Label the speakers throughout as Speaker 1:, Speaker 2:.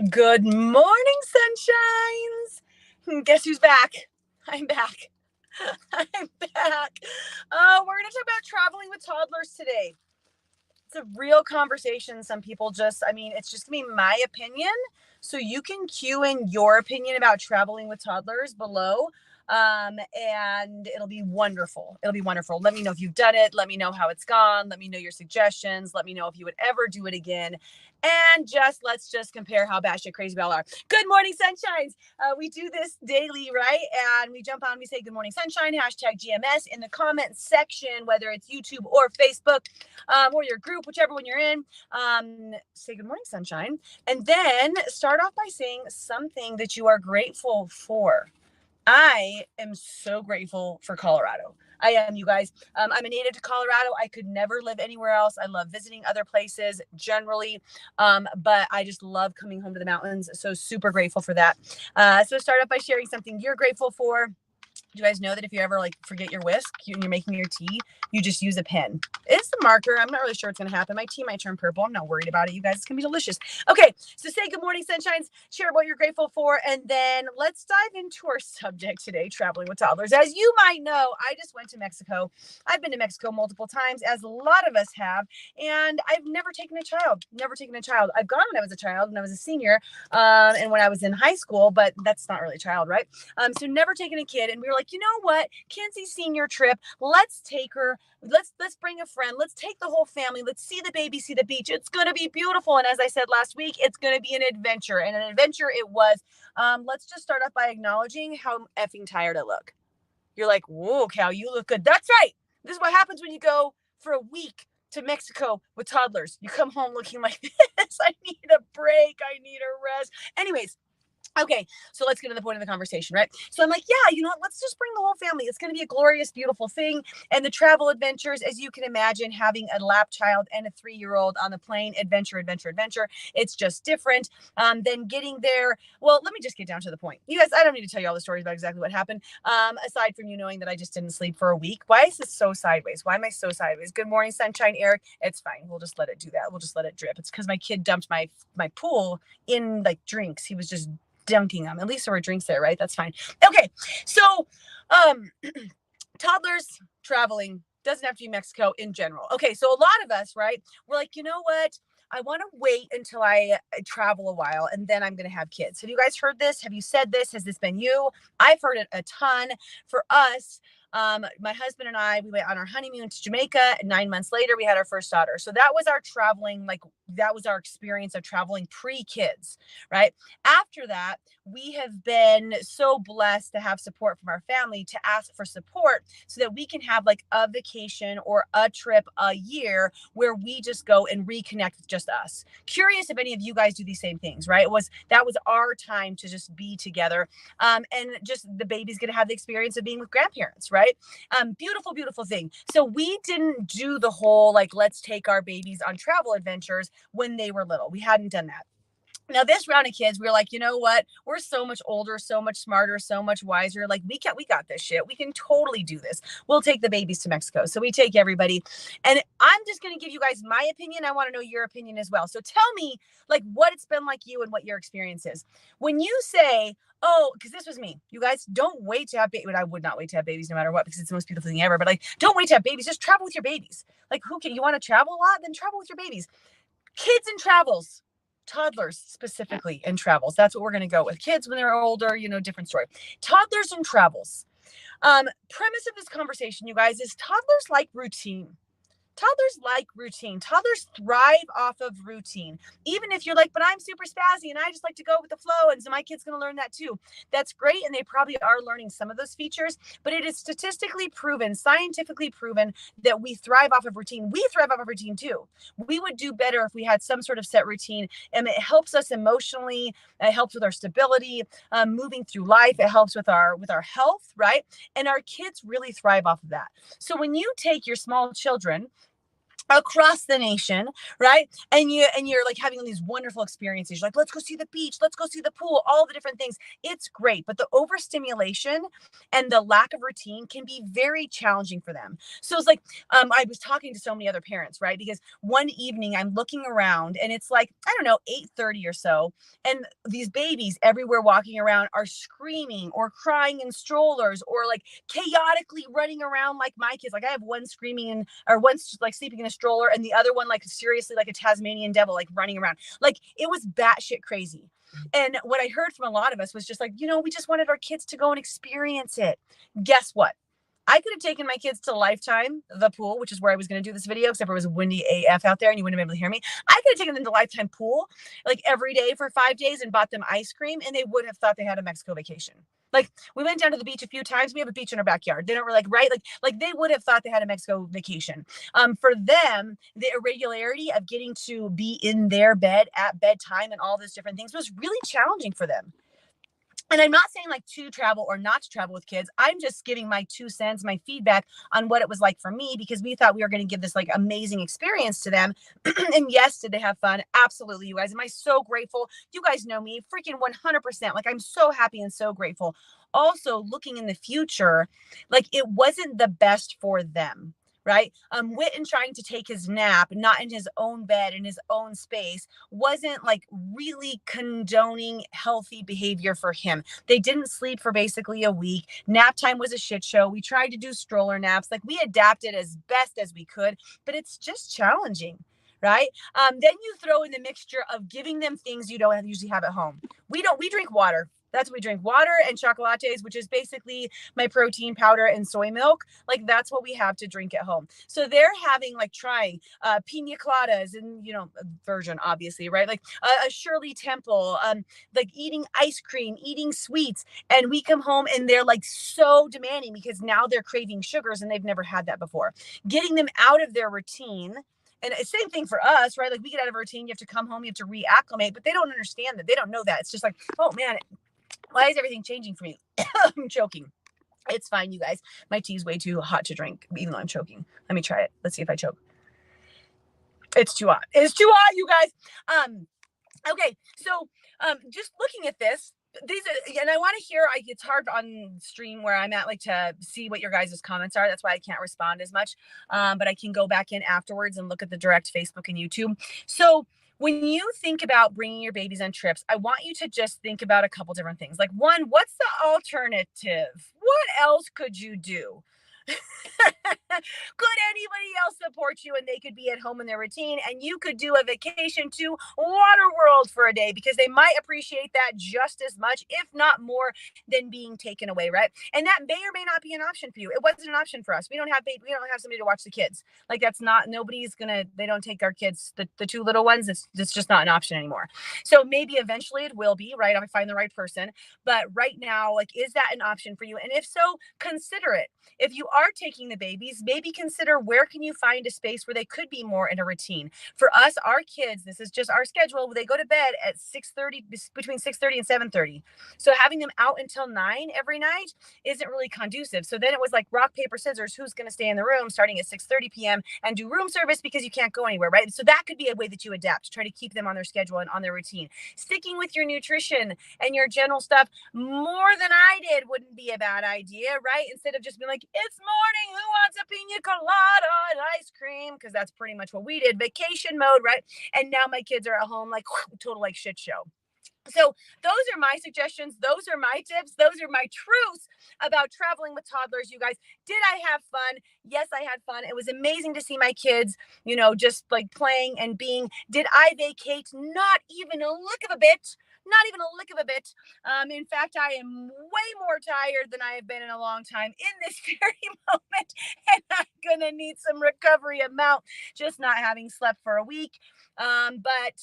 Speaker 1: Good morning, sunshines. Guess who's back? I'm back. I'm back. We're going to talk about traveling with toddlers today. It's a real conversation. Some people it's just going to be my opinion. So you can cue in your opinion about traveling with toddlers below. And it'll be wonderful. It'll be wonderful. Let me know if you've done it. Let me know how it's gone. Let me know your suggestions. Let me know if you would ever do it again. And let's compare how batshit crazy we all are. Good morning, sunshines. We do this daily, right? And we jump on, we say good morning, sunshine, hashtag GMS in the comments section, whether it's YouTube or Facebook, or your group, whichever one you're in. Say good morning, sunshine. And then start off by saying something that you are grateful for. I am so grateful for Colorado. I am, you guys. I'm a native to Colorado. I could never live anywhere else. I love visiting other places generally, but I just love coming home to the mountains. So super grateful for that. So start off by sharing something you're grateful for. Do you guys know that if you ever forget your whisk and you're making your tea, you just use a pen? It's the marker. I'm not really sure what's going to happen. My tea might turn purple. I'm not worried about it, you guys. It's going to be delicious. Okay, so say good morning, sunshines. Share what you're grateful for. And then let's dive into our subject today, traveling with toddlers. As you might know, I just went to Mexico. I've been to Mexico multiple times, as a lot of us have. And I've never taken a child. I've gone when I was a child, when I was a senior, and when I was in high school, but that's not really a child, right? So never taken a kid. And we were like, you know what? Kenzie's senior trip. Let's take her. Let's bring a friend. Let's take the whole family. Let's see the baby, see the beach. It's going to be beautiful. And as I said last week, it's going to be an adventure. And an adventure it was. Let's just start off by acknowledging how effing tired I look. You're like, whoa, Cal, you look good. That's right. This is what happens when you go for a week to Mexico with toddlers. You come home looking like this. I need a break. I need a rest. Anyways. Okay, so let's get to the point of the conversation, right? So I'm like, yeah, you know what? Let's just bring the whole family. It's going to be a glorious, beautiful thing. And the travel adventures, as you can imagine, having a lap child and a 3-year-old on the plane, adventure. It's just different. Then getting there. Well, let me just get down to the point. You guys, I don't need to tell you all the stories about exactly what happened. Aside from you knowing that I just didn't sleep for a week. Why is this so sideways? Why am I so sideways? Good morning, sunshine, Eric. It's fine. We'll just let it do that. We'll just let it drip. It's because my kid dumped my pool in drinks. He was just dunking them. At least there were drinks there, right? That's fine. Okay, so toddlers traveling doesn't have to be Mexico in general. Okay, so a lot of us, right? We're like, you know what? I want to wait until I travel a while and then I'm going to have kids. Have you guys heard this? Have you said this? Has this been you? I've heard it a ton. For us, my husband and I, we went on our honeymoon to Jamaica, and 9 months later we had our first daughter. So that was our traveling, that was our experience of traveling pre-kids, right? After that, we have been so blessed to have support from our family to ask for support so that we can have a vacation or a trip a year where we just go and reconnect with just us. Curious if any of you guys do these same things, right? That was our time to just be together. And just the baby's going to have the experience of being with grandparents, right? Beautiful, beautiful thing. So we didn't do the whole, let's take our babies on travel adventures when they were little. We hadn't done that. Now, this round of kids, we were like, you know what? We're so much older, so much smarter, so much wiser. We got this shit. We can totally do this. We'll take the babies to Mexico. So we take everybody. And I'm just going to give you guys my opinion. I want to know your opinion as well. So tell me, what it's been like you and what your experience is. When you say, oh, because this was me. You guys, don't wait to have babies. I would not wait to have babies no matter what, because it's the most beautiful thing ever. But don't wait to have babies. Just travel with your babies. You want to travel a lot? Then travel with your babies. Kids and travels. Toddlers specifically in travels. That's what we're going to go with. Kids when they're older, different story. Toddlers and travels. Premise of this conversation, you guys, is toddlers like routine. Toddlers thrive off of routine. Even if you're like, but I'm super spazzy and I just like to go with the flow. And so my kid's going to learn that too. That's great. And they probably are learning some of those features, but it is statistically proven, scientifically proven that we thrive off of routine. We thrive off of routine too. We would do better if we had some sort of set routine, and it helps us emotionally. It helps with our stability, moving through life. It helps with our health, right? And our kids really thrive off of that. So when you take your small children across the nation, right? And you're like having these wonderful experiences. You're like, let's go see the beach, let's go see the pool, all the different things. It's great, but the overstimulation and the lack of routine can be very challenging for them. So it's like, I was talking to so many other parents, right? Because one evening I'm looking around and it's like, I don't know, 8:30 or so, and these babies everywhere walking around are screaming or crying in strollers or like chaotically running around like my kids. Like I have one screaming in, or one's like sleeping in a stroller, and the other one like seriously like a Tasmanian devil, like running around. Like it was batshit crazy. And what I heard from a lot of us was just like, we just wanted our kids to go and experience it. Guess what? I could have taken my kids to Lifetime, the pool, which is where I was going to do this video, except for it was windy AF out there and you wouldn't have been able to hear me. I could have taken them to Lifetime pool like every day for 5 days and bought them ice cream, and they would have thought they had a Mexico vacation. Like we went down to the beach a few times. We have a beach in our backyard. They don't really right. Like they would have thought they had a Mexico vacation. For them, the irregularity of getting to be in their bed at bedtime and all those different things was really challenging for them. And I'm not saying like to travel or not to travel with kids. I'm just giving my 2 cents, my feedback on what it was like for me, because we thought we were going to give this like amazing experience to them. And yes, did they have fun? Absolutely, you guys. Am I so grateful? You guys know me freaking 100%. Like I'm so happy and so grateful. Also, looking in the future, like it wasn't the best for them. Right. Witten trying to take his nap, not in his own bed, in his own space, wasn't like really condoning healthy behavior for him. They didn't sleep for basically a week. Nap time was a shit show. We tried to do stroller naps. Like we adapted as best as we could, but it's just challenging. Right. Then you throw in the mixture of giving them things you don't usually have at home. We drink water. That's what we drink, water and chocolates, which is basically my protein powder and soy milk. Like that's what we have to drink at home. So they're having like trying pina coladas and, version, obviously, right? Like a Shirley Temple, like eating ice cream, eating sweets. And we come home and they're like so demanding because now they're craving sugars and they've never had that before. Getting them out of their routine. And it's same thing for us, right? Like we get out of a routine, you have to come home, you have to reacclimate, but they don't understand that. They don't know that. It's just like, oh man, why is everything changing for me? I'm choking. It's fine, you guys. My tea is way too hot to drink, even though I'm choking. Let me try it. Let's see if I choke. It's too hot. It's too hot, you guys. Okay. So, just looking at this, and I want to hear, it's hard on stream where I'm at, like to see what your guys' comments are. That's why I can't respond as much. But I can go back in afterwards and look at the direct Facebook and YouTube. So, when you think about bringing your babies on trips, I want you to just think about a couple different things. Like one, what's the alternative? What else could you do? Could anybody else support you and they could be at home in their routine and you could do a vacation to Waterworld for a day, because they might appreciate that just as much, if not more, than being taken away, right? And that may or may not be an option for you. It wasn't an option for us. We don't have somebody to watch the kids. Like that's not, they don't take our kids, the 2 little ones. It's just not an option anymore. So maybe eventually it will be, right? If I find the right person. But right now, like, is that an option for you? And if so, consider it. If you are taking the babies, maybe consider where can you find a space where they could be more in a routine. For us, our kids, this is just our schedule. They go to bed at 6:30, between 6:30 and 7:30. So having them out until 9 every night isn't really conducive. So then it was like rock, paper, scissors. Who's going to stay in the room starting at 6:30 p.m. and do room service because you can't go anywhere, right? So that could be a way that you adapt to try to keep them on their schedule and on their routine. Sticking with your nutrition and your general stuff more than I did wouldn't be a bad idea, right? Instead of just being like, it's morning, who wants a pina colada and ice cream? Because that's pretty much what we did. Vacation mode, right? And now my kids are at home like total like shit show. So those are my suggestions. Those are my tips. Those are my truths about traveling with toddlers, you guys. Did I have fun? Yes, I had fun. It was amazing to see my kids, just like playing and being. Did I vacate? Not even a lick of a bit. Not even a lick of a bit. In fact, I am way more tired than I have been in a long time in this very moment. And I'm going to need some recovery amount, just not having slept for a week. But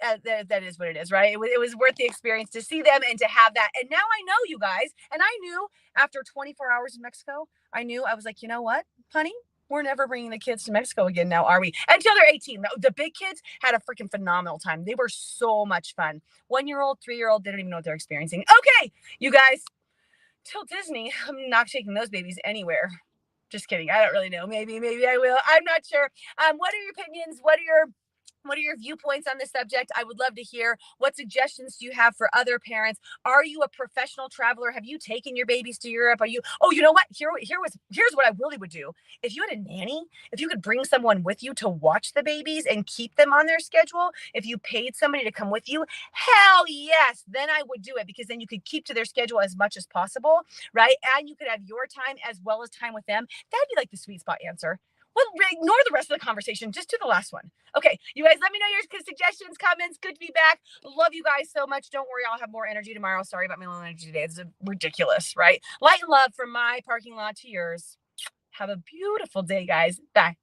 Speaker 1: that is what it is, right? It was worth the experience to see them and to have that. And now I know, you guys, and I knew after 24 hours in Mexico, I was like, you know what, honey? We're never bringing the kids to Mexico again now, are we? Until they're 18. The big kids had a freaking phenomenal time. They were so much fun. 1-year-old, 3-year-old, they don't even know what they're experiencing. Okay, you guys, till Disney, I'm not taking those babies anywhere. Just kidding. I don't really know. Maybe I will. I'm not sure. What are your opinions? What are your viewpoints on this subject? I would love to hear. What suggestions do you have for other parents? Are you a professional traveler? Have you taken your babies to Europe? Are you? Oh, you know what? Here's what I really would do. If you had a nanny, if you could bring someone with you to watch the babies and keep them on their schedule, if you paid somebody to come with you, hell yes, then I would do it, because then you could keep to their schedule as much as possible, right? And you could have your time as well as time with them. That'd be like the sweet spot answer. Well, ignore the rest of the conversation. Just do the last one. Okay, you guys, let me know your suggestions, comments. Good to be back. Love you guys so much. Don't worry, I'll have more energy tomorrow. Sorry about my low energy today. It's ridiculous, right? Light and love from my parking lot to yours. Have a beautiful day, guys. Bye.